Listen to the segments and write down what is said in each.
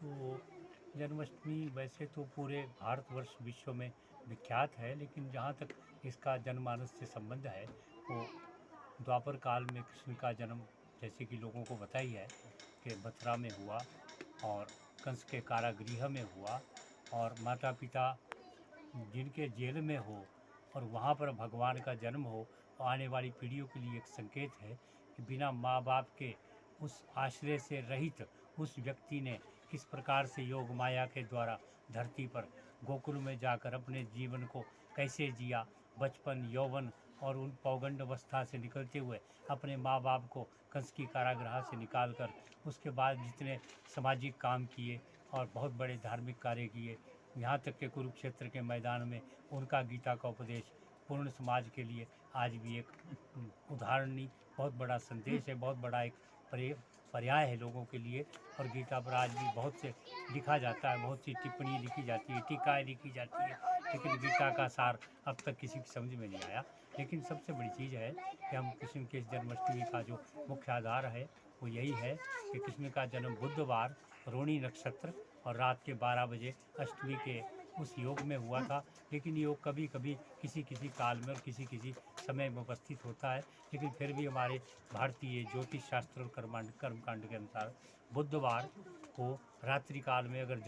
तो जन्माष्टमी वैसे तो पूरे भारतवर्ष विश्व में विख्यात है, लेकिन जहाँ तक इसका जनमानस से संबंध है वो द्वापर काल में कृष्ण का जन्म जैसे कि लोगों को पता ही है कि मथुरा में हुआ और कंस के कारागृह में हुआ, और माता पिता जिनके जेल में हो और वहाँ पर भगवान का जन्म हो, और आने वाली पीढ़ियों के लिए एक संकेत है कि बिना माँ बाप के उस आश्रय से रहित उस व्यक्ति ने किस प्रकार से योग माया के द्वारा धरती पर गोकुल में जाकर अपने जीवन को कैसे जिया, बचपन यौवन और उन पौगंड अवस्था से निकलते हुए अपने माँ बाप को कंस की कारागृह से निकाल कर उसके बाद जितने सामाजिक काम किए और बहुत बड़े धार्मिक कार्य किए, यहाँ तक के कुरुक्षेत्र के मैदान में उनका गीता का उपदेश पूर्ण समाज के लिए आज भी एक उदाहरणीय बहुत बड़ा संदेश है, बहुत बड़ा एक पर्याय है लोगों के लिए। और गीता पर आज भी बहुत से लिखा जाता है, बहुत सी टिप्पणी लिखी जाती है, टीकाएँ लिखी जाती है, लेकिन गीता का सार अब तक किसी की समझ में नहीं आया। लेकिन सबसे बड़ी चीज़ है कि हम कृष्ण के इस जन्माष्टमी का जो मुख्य आधार है वो यही है कि कृष्ण का जन्म बुधवार रोहिणी नक्षत्र और रात के 12 बजे अष्टमी के उस योग में हुआ था। लेकिन योग कभी कभी किसी किसी काल में और किसी किसी समय में उपस्थित होता है, लेकिन फिर भी हमारे भारतीय ज्योतिष शास्त्र और कर्मकांड के अनुसार बुधवार को रात्रि काल में अगर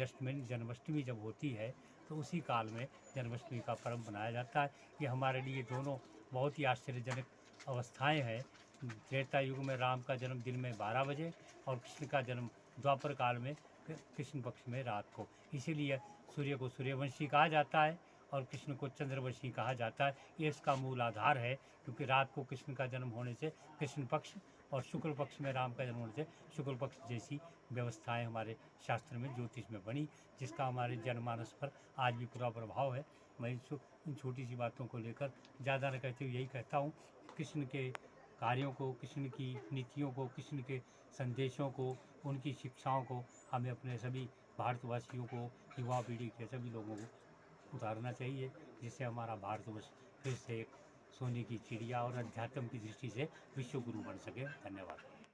जन्माष्टमी जब होती है तो उसी काल में जन्माष्टमी का पर्व मनाया जाता है। ये हमारे लिए दोनों बहुत ही आश्चर्यजनक अवस्थाएं हैं। त्रेता युग में राम का जन्म दिन में 12 बजे और कृष्ण का जन्म द्वापर काल में कृष्ण पक्ष में रात को। इसीलिए सूर्य को सूर्यवंशी कहा जाता है और कृष्ण को चंद्रवंशी कहा जाता है। ये इसका मूल आधार है, क्योंकि रात को कृष्ण का जन्म होने से कृष्ण पक्ष और शुक्ल पक्ष में राम का जन्म होने से शुक्ल पक्ष जैसी व्यवस्थाएं हमारे शास्त्र में ज्योतिष में बनी, जिसका हमारे जनमानस पर आज भी पूरा प्रभाव है। मैं इन छोटी सी बातों को लेकर ज़्यादा न कहते हुए यही कहता हूँ, कृष्ण के कार्यों को, कृष्ण की नीतियों को, कृष्ण के संदेशों को, उनकी शिक्षाओं को हमें अपने सभी भारतवासियों को, युवा पीढ़ी के सभी लोगों को उतारना चाहिए, जिससे हमारा भारतवर्ष फिर से एक सोने की चिड़िया और अध्यात्म की दृष्टि से विश्व गुरु बन सके। धन्यवाद।